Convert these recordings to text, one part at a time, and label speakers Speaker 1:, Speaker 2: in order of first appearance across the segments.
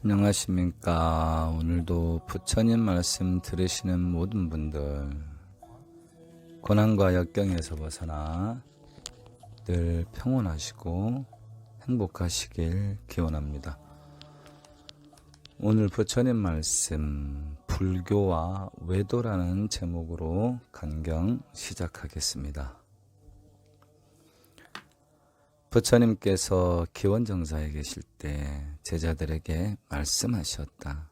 Speaker 1: 안녕하십니까. 오늘도 부처님 말씀 들으시는 모든 분들, 고난과 역경에서 벗어나 늘 평온하시고 행복하시길 기원합니다. 오늘 부처님 말씀, 불교와 외도라는 제목으로 간경 시작하겠습니다. 부처님께서 기원정사에 계실 때 제자들에게 말씀하셨다.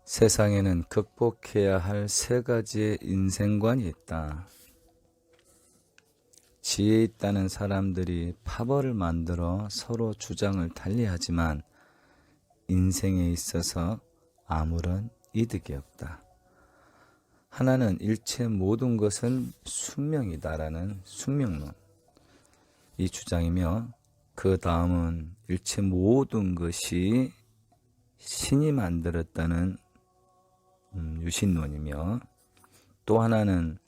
Speaker 1: 세상에는 극복해야 할 세 가지의 인생관이 있다. 지혜 있다는 사람들이 파벌을 만들어 서로 주장을 달리하지만 인생에 있어서 아무런 이득이 없다. 하나는 일체 모든 것은 숙명이다라는 숙명론. 이 주장이며 그 다음은 일체 모든 것이 신이 만들었다는 유신론이며, 또 하나는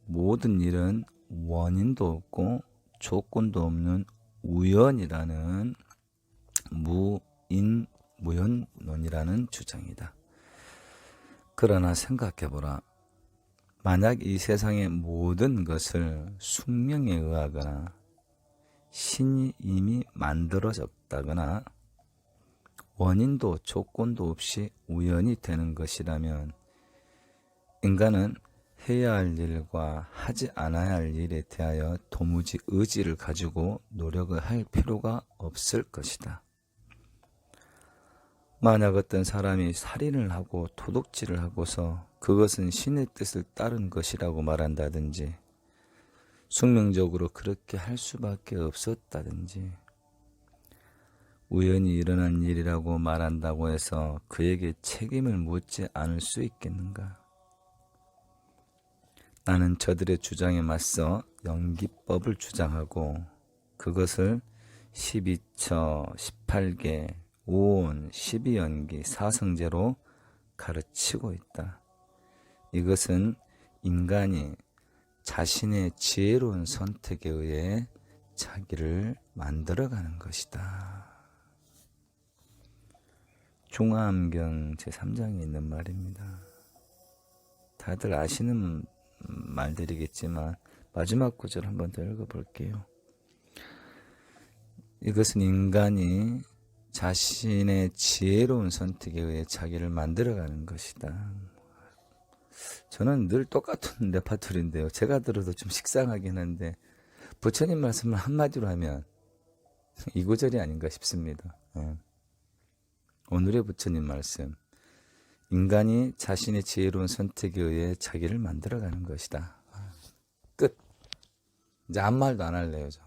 Speaker 1: 모든 일은 원인도 없고 조건도 없는 우연이라는 무인무연론이라는 주장이다. 그러나 생각해보라. 만약 이 세상의 모든 것을 숙명에 의하거나 신이 이미 만들어졌다거나 원인도 조건도 없이 우연이 되는 것이라면 인간은 해야 할 일과 하지 않아야 할 일에 대하여 도무지 의지를 가지고 노력을 할 필요가 없을 것이다. 만약 어떤 사람이 살인을 하고 도둑질을 하고서 그것은 신의 뜻을 따른 것이라고 말한다든지, 숙명적으로 그렇게 할 수밖에 없었다든지, 우연히 일어난 일이라고 말한다고 해서 그에게 책임을 묻지 않을 수 있겠는가? 나는 저들의 주장에 맞서 연기법을 주장하고 그것을 12처, 18계, 5온, 12연기, 4성제로 가르치고 있다. 이것은 인간이 자신의 지혜로운 선택에 의해 자기를 만들어가는 것이다. 중화암경 제3장에 있는 말입니다. 다들 아시는 말들이겠지만 마지막 구절 한번 더 읽어볼게요. 이것은 인간이 자신의 지혜로운 선택에 의해 자기를 만들어가는 것이다. 저는 늘 똑같은 레파토리인데요. 제가 들어도 좀 식상하긴 한데 부처님 말씀을 한마디로 하면 이 구절이 아닌가 싶습니다. 오늘의 부처님 말씀, 인간이 자신의 지혜로운 선택에 의해 자기를 만들어가는 것이다. 끝. 이제 아무 말도 안 할래요. 저.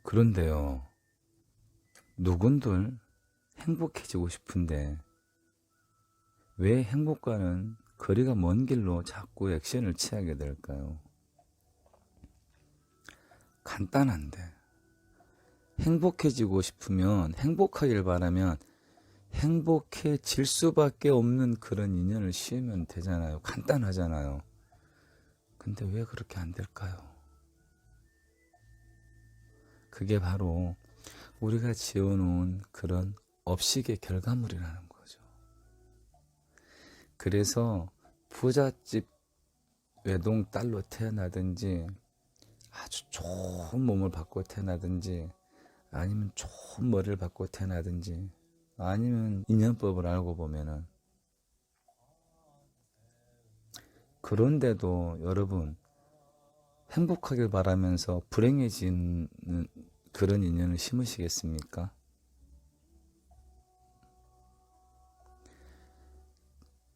Speaker 1: 그런데요, 누군들 행복해지고 싶은데 왜 행복과는 거리가 먼 길로 자꾸 액션을 취하게 될까요? 간단한데, 행복해지고 싶으면, 행복하길 바라면 행복해질 수밖에 없는 그런 인연을 씌우면 되잖아요. 간단하잖아요. 근데 왜 그렇게 안 될까요? 그게 바로 우리가 지어놓은 그런 업식의 결과물이라는 거죠. 그래서 부잣집 외동딸로 태어나든지, 아주 좋은 몸을 받고 태어나든지, 아니면 좋은 머리를 받고 태어나든지, 아니면 인연법을 알고 보면은, 그런데도 여러분 행복하길 바라면서 불행해지는 그런 인연을 심으시겠습니까?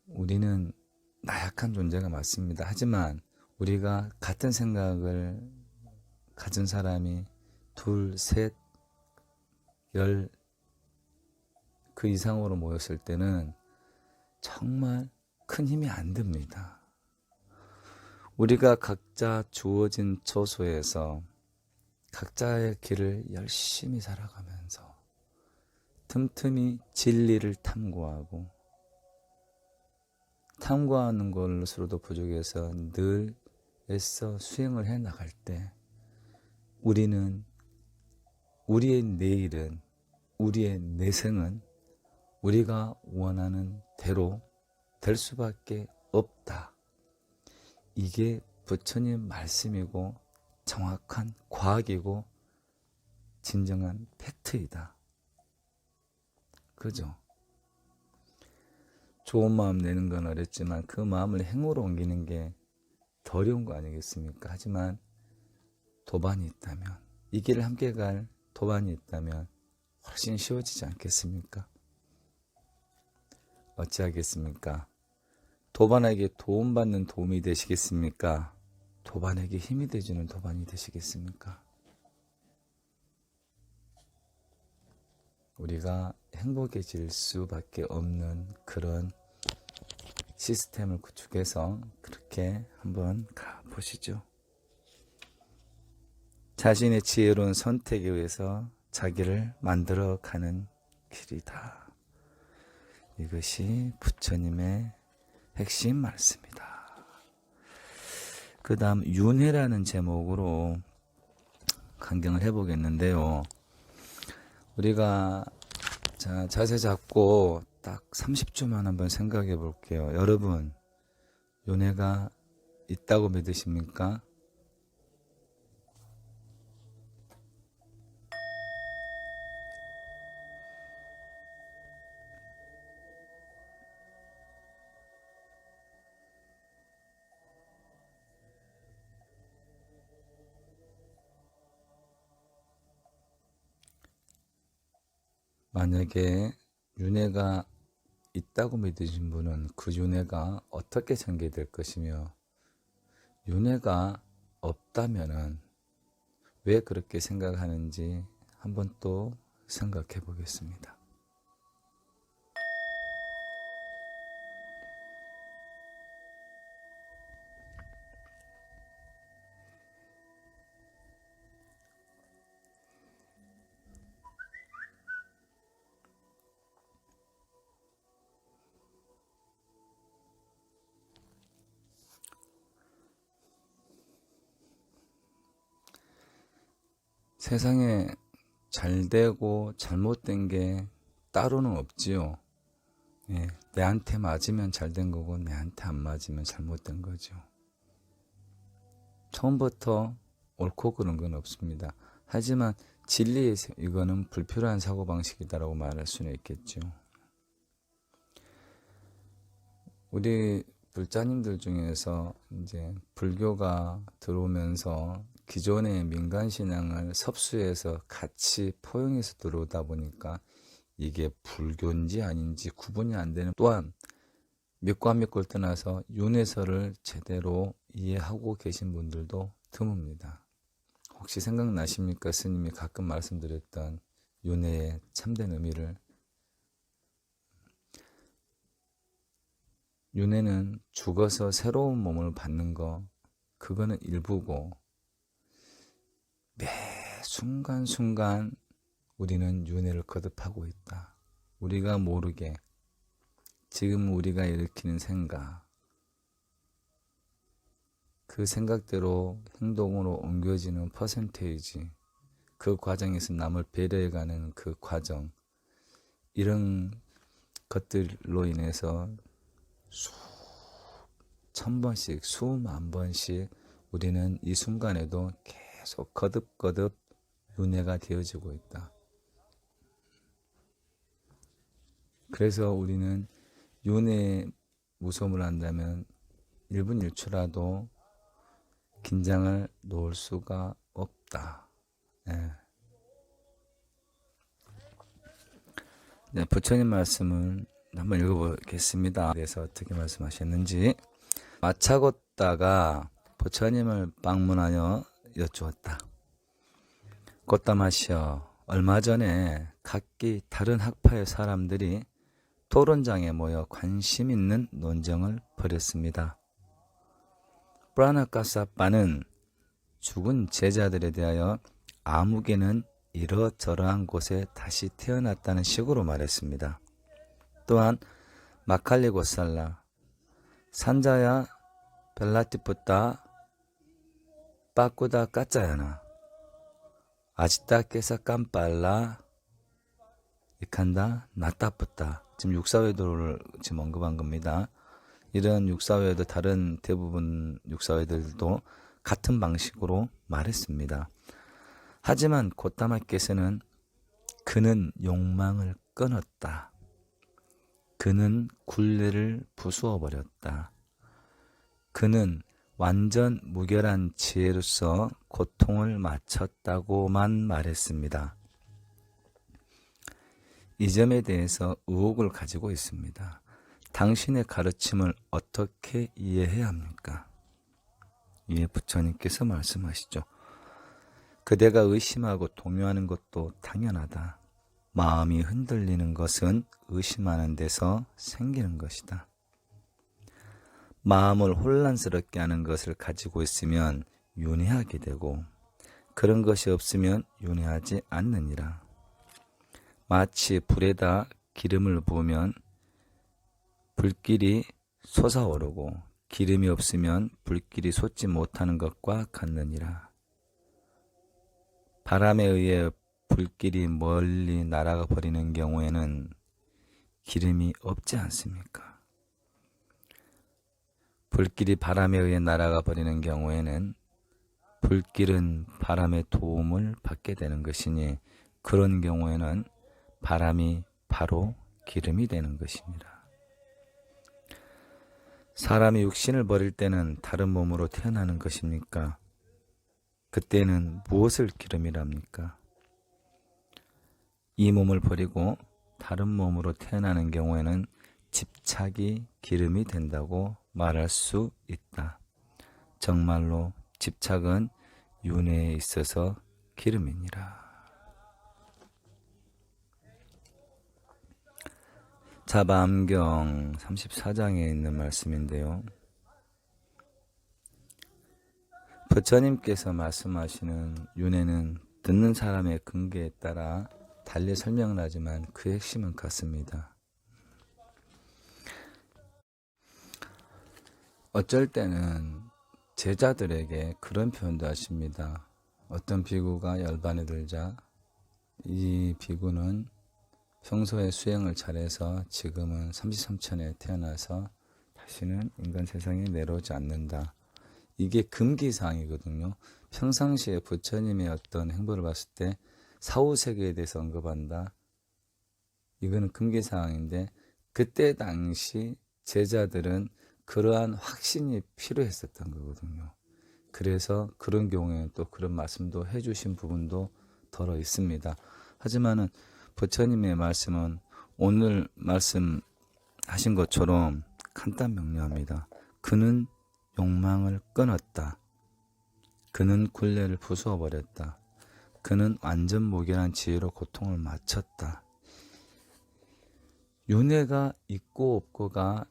Speaker 1: 우리는 나약한 존재가 맞습니다. 하지만 우리가 같은 생각을 가진 사람이 둘, 셋, 열, 그 이상으로 모였을 때는 정말 큰 힘이 안 듭니다. 우리가 각자 주어진 처소에서 각자의 길을 열심히 살아가면서 틈틈이 진리를 탐구하고 탐구하는 것으로도 부족해서 늘 애써 수행을 해 나갈 때 우리는 우리의 내일은, 우리의 내생은 우리가 원하는 대로 될 수밖에 없다. 이게 부처님 말씀이고 정확한 과학이고 진정한 팩트이다. 그죠? 좋은 마음 내는 건 어렵지만 그 마음을 행으로 옮기는 게 더 어려운 거 아니겠습니까? 하지만 도반이 있다면, 이 길을 함께 갈 도반이 있다면 훨씬 쉬워지지 않겠습니까? 어찌하겠습니까? 도반에게 도움받는 도움이 되시겠습니까? 도반에게 힘이 되주는 도반이 되시겠습니까? 우리가 행복해질 수밖에 없는 그런 시스템을 구축해서 그렇게 한번 가보시죠. 자신의 지혜로운 선택에 의해서 자기를 만들어가는 길이다. 이것이 부처님의 핵심 말씀이다. 그 다음 윤회라는 제목으로 강경을 해보겠는데요. 우리가 자세 잡고 딱 30초만 한번 생각해 볼게요. 여러분, 윤회가 있다고 믿으십니까? 만약에 윤회가 있다고 믿으신 분은 그 윤회가 어떻게 전개될 것이며, 윤회가 없다면은 왜 그렇게 생각하는지 한번 또 생각해 보겠습니다. 세상에 잘 되고 잘못된 게 따로는 없지요. 예, 내한테 맞으면 잘 된 거고 내한테 안 맞으면 잘못된 거죠. 처음부터 옳고 그른 건 없습니다. 하지만 진리에서 이거는 불필요한 사고방식이다라고 말할 수는 있겠죠. 우리 불자님들 중에서 이제 불교가 들어오면서 기존의 민간신앙을 섭수해서 같이 포용해서 들어오다 보니까 이게 불교인지 아닌지 구분이 안 되는, 또한 믿고 안 믿고를 떠나서 윤회설을 제대로 이해하고 계신 분들도 드뭅니다. 혹시 생각나십니까? 스님이 가끔 말씀드렸던 윤회의 참된 의미를. 윤회는 죽어서 새로운 몸을 받는 거, 그거는 일부고 매 순간순간 우리는 윤회를 거듭하고 있다. 우리가 모르게 지금 우리가 일으키는 생각, 그 생각대로 행동으로 옮겨지는 퍼센테이지, 그 과정에서 남을 배려해가는 그 과정, 이런 것들로 인해서 수천 번씩, 수만 번씩 우리는 이 순간에도 계속 거듭거듭 윤회가 되어지고 있다. 그래서 우리는 윤회의 무서움을 안다면 1분 1초라도 긴장을 놓을 수가 없다. 예. 네, 부처님 말씀을 한번 읽어보겠습니다. 그래서 어떻게 말씀하셨는지. 마차 걷다가 부처님을 방문하여 여쭈었다. 꽃다마시여, 얼마 전에 각기 다른 학파의 사람들이 토론장에 모여 관심 있는 논쟁을 벌였습니다. 프라나카사빠는 죽은 제자들에 대하여 아무개는 이러저러한 곳에 다시 태어났다는 식으로 말했습니다. 또한 마칼리 고살라, 산자야 벨라티푸따 빠꾸다 까짜야나 아지따 깨사 깜빨라 이칸다 나따뿌따. 지금 육사회도를 지금 언급한 겁니다. 이런 육사회도 다른 대부분 육사회들도 같은 방식으로 말했습니다. 하지만 고타마께서는 그는 욕망을 끊었다. 그는 굴레를 부수어 버렸다. 그는 완전 무결한 지혜로서 고통을 마쳤다고만 말했습니다. 이 점에 대해서 의혹을 가지고 있습니다. 당신의 가르침을 어떻게 이해해야 합니까? 이에 부처님께서 말씀하시죠. 그대가 의심하고 동요하는 것도 당연하다. 마음이 흔들리는 것은 의심하는 데서 생기는 것이다. 마음을 혼란스럽게 하는 것을 가지고 있으면 윤회하게 되고 그런 것이 없으면 윤회하지 않느니라. 마치 불에다 기름을 부으면 불길이 솟아오르고 기름이 없으면 불길이 솟지 못하는 것과 같느니라. 바람에 의해 불길이 멀리 날아가 버리는 경우에는 기름이 없지 않습니까? 불길이 바람에 의해 날아가 버리는 경우에는 불길은 바람의 도움을 받게 되는 것이니 그런 경우에는 바람이 바로 기름이 되는 것입니다. 사람이 육신을 버릴 때는 다른 몸으로 태어나는 것입니까? 그때는 무엇을 기름이랍니까? 이 몸을 버리고 다른 몸으로 태어나는 경우에는 집착이 기름이 된다고 말할 수 있다. 정말로 집착은 윤회에 있어서 기름이니라. 자바암경 34장에 있는 말씀인데요. 부처님께서 말씀하시는 윤회는 듣는 사람의 근거에 따라 달리 설명을 하지만 그 핵심은 같습니다. 어쩔 때는 제자들에게 그런 표현도 하십니다. 어떤 비구가 열반에 들자 이 비구는 평소에 수행을 잘해서 지금은 33천에 태어나서 다시는 인간 세상에 내려오지 않는다. 이게 금기사항이거든요. 평상시에 부처님의 어떤 행보를 봤을 때 사후세계에 대해서 언급한다. 이거는 금기사항인데 그때 당시 제자들은 그러한 확신이 필요했었던 거거든요. 그래서 그런 경우에 또 그런 말씀도 해주신 부분도 덜어 있습니다. 하지만은 부처님의 말씀은 오늘 말씀하신 것처럼 간단명료합니다. 그는 욕망을 끊었다. 그는 굴레를 부수어 버렸다. 그는 완전 무결한 지혜로 고통을 마쳤다. 윤회가 있고 없고가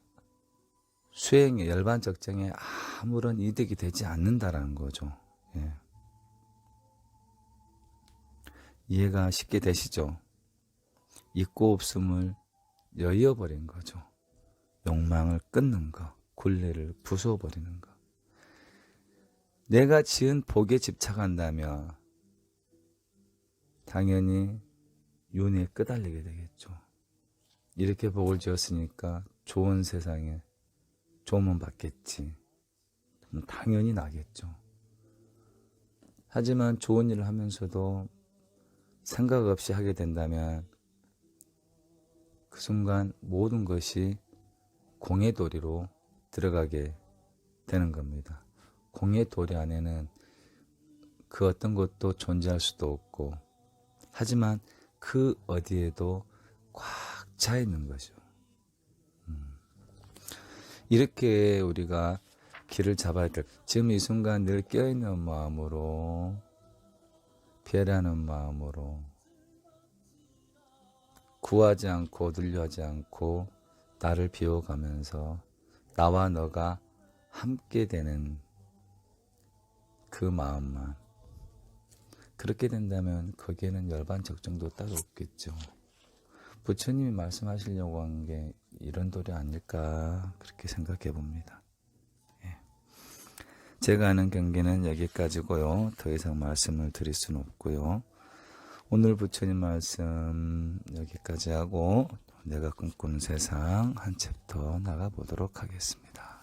Speaker 1: 수행의 열반적정에 아무런 이득이 되지 않는다라는 거죠. 예. 이해가 쉽게 되시죠? 있고 없음을 여의어버린 거죠. 욕망을 끊는 거, 굴레를 부숴버리는 거. 내가 지은 복에 집착한다면 당연히 윤회에 끄달리게 되겠죠. 이렇게 복을 지었으니까 좋은 세상에 좋으면 받겠지. 당연히 나겠죠. 하지만 좋은 일을 하면서도 생각 없이 하게 된다면 그 순간 모든 것이 공해도리로 들어가게 되는 겁니다. 공해도리 안에는 그 어떤 것도 존재할 수도 없고 하지만 그 어디에도 꽉 차 있는 거죠. 이렇게 우리가 길을 잡아야 될, 지금 이 순간 늘 깨어있는 마음으로 배려하는 마음으로 구하지 않고 늘려하지 않고 나를 비워가면서 나와 너가 함께 되는 그 마음만, 그렇게 된다면 거기에는 열반적정도 따로 없겠죠. 부처님이 말씀하시려고 한 게 이런 도리 아닐까 그렇게 생각해 봅니다. 예. 제가 아는 경계는 여기까지고요. 더 이상 말씀을 드릴 수는 없고요. 오늘 부처님 말씀 여기까지 하고 내가 꿈꾸는 세상 한 챕터 나가보도록 하겠습니다.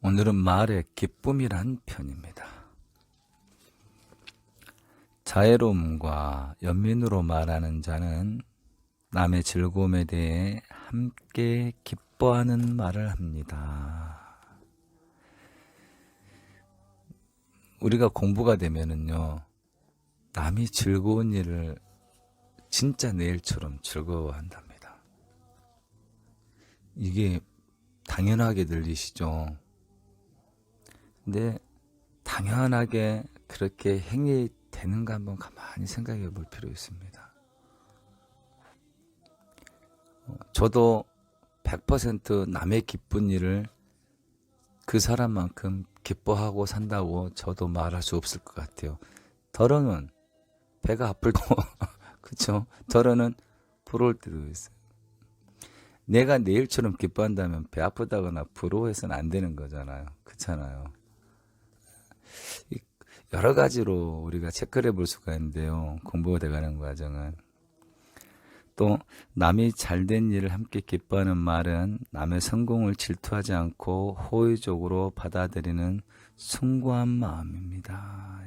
Speaker 1: 오늘은 말의 기쁨이란 편입니다. 자애로움과 연민으로 말하는 자는 남의 즐거움에 대해 함께 기뻐하는 말을 합니다. 우리가 공부가 되면은요, 남이 즐거운 일을 진짜 내 일처럼 즐거워한답니다. 이게 당연하게 들리시죠? 근데 당연하게 그렇게 행위 되는가 한번 가만히 생각해 볼 필요 있습니다. 저도 100% 남의 기쁜 일을 그 사람만큼 기뻐하고 산다고 저도 말할 수 없을 것 같아요. 더러는 배가 아플고 그쵸? 더러는 부러울 때도 있어요. 내가 내 일처럼 기뻐한다면 배 아프다거나 부러워해서는 안 되는 거잖아요. 그렇잖아요. 여러 가지로 우리가 체크를 해볼 수가 있는데요. 공부가 돼가는 과정은. 또 남이 잘된 일을 함께 기뻐하는 말은 남의 성공을 질투하지 않고 호의적으로 받아들이는 숭고한 마음입니다.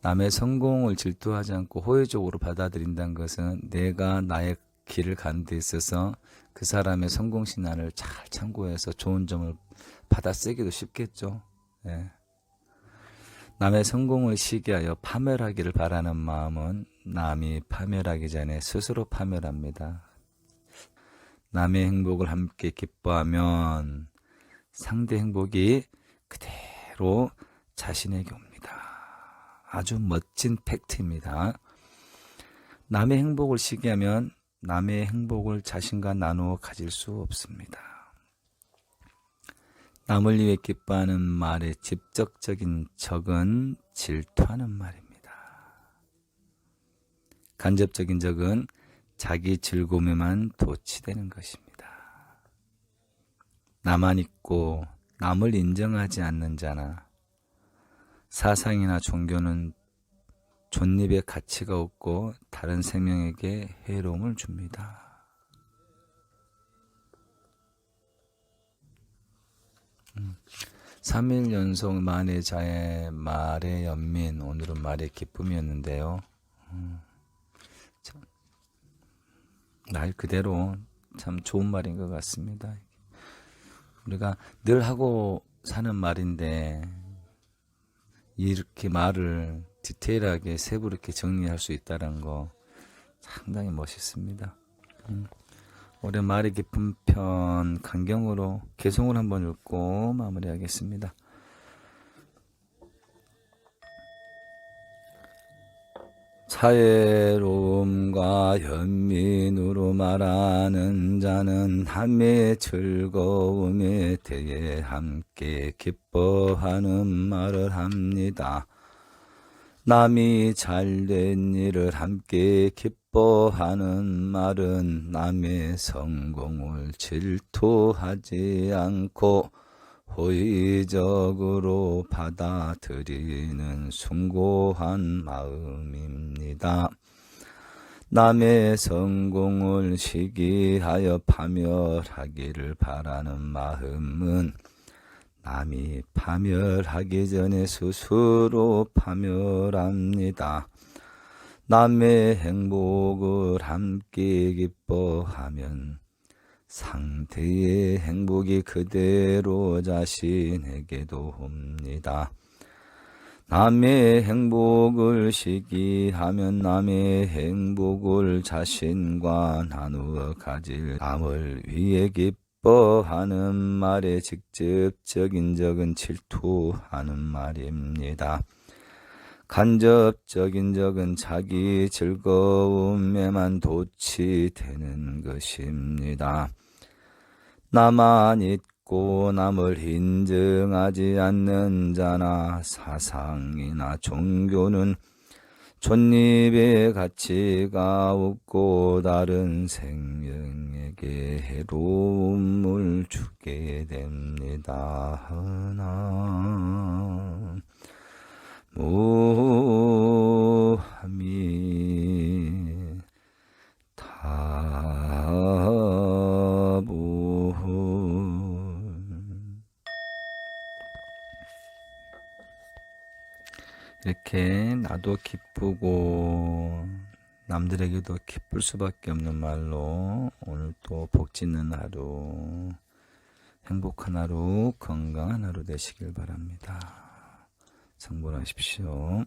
Speaker 1: 남의 성공을 질투하지 않고 호의적으로 받아들인다는 것은 내가 나의 길을 가는 데 있어서 그 사람의 성공 신화를 잘 참고해서 좋은 점을 받아 쓰기도 쉽겠죠. 예. 남의 성공을 시기하여 파멸하기를 바라는 마음은 남이 파멸하기 전에 스스로 파멸합니다. 남의 행복을 함께 기뻐하면 상대 행복이 그대로 자신에게 옵니다. 아주 멋진 팩트입니다. 남의 행복을 시기하면 남의 행복을 자신과 나누어 가질 수 없습니다. 남을 위해 기뻐하는 말의 직접적인 적은 질투하는 말입니다. 간접적인 적은 자기 즐거움에만 도취되는 것입니다. 나만 있고 남을 인정하지 않는 자나 사상이나 종교는 존립의 가치가 없고 다른 생명에게 해로움을 줍니다. 3일 연속 만의 자의 말의 연민, 오늘은 말의 기쁨이었는데요. 말 그대로 참 좋은 말인 것 같습니다. 우리가 늘 하고 사는 말인데 이렇게 말을 디테일하게 세부로 이렇게 정리할 수 있다는 거 상당히 멋있습니다. 올해 말의 깊은 편 강경으로 개성을 한번 읽고 마무리하겠습니다. 자애로움과 연민으로 말하는 자는 남의 즐거움에 대해 함께 기뻐하는 말을 합니다. 남이 잘된 일을 함께 기뻐하는 말은 남의 성공을 질투하지 않고 호의적으로 받아들이는 숭고한 마음입니다. 남의 성공을 시기하여 파멸하기를 바라는 마음은 남이 파멸하기 전에 스스로 파멸합니다. 남의 행복을 함께 기뻐하면 상대의 행복이 그대로 자신에게도 옵니다. 남의 행복을 시기하면 남의 행복을 자신과 나누어 가질 남을 위해 기뻐하는 말의 직접적인 적은 질투하는 말입니다. 간접적인 적은 자기 즐거움에만 도취되는 것입니다. 나만 있고 없고 남을 인정하지 않는 자나 사상이나 종교는 촛잎의 가치가 없고 다른 생명에게 해로움을 주게 됩니다. 하나 무함이 타본 이렇게 나도 기쁘고 남들에게도 기쁠 수밖에 없는 말로 오늘 또 복 짓는 하루, 행복한 하루, 건강한 하루 되시길 바랍니다. 성불하십시오.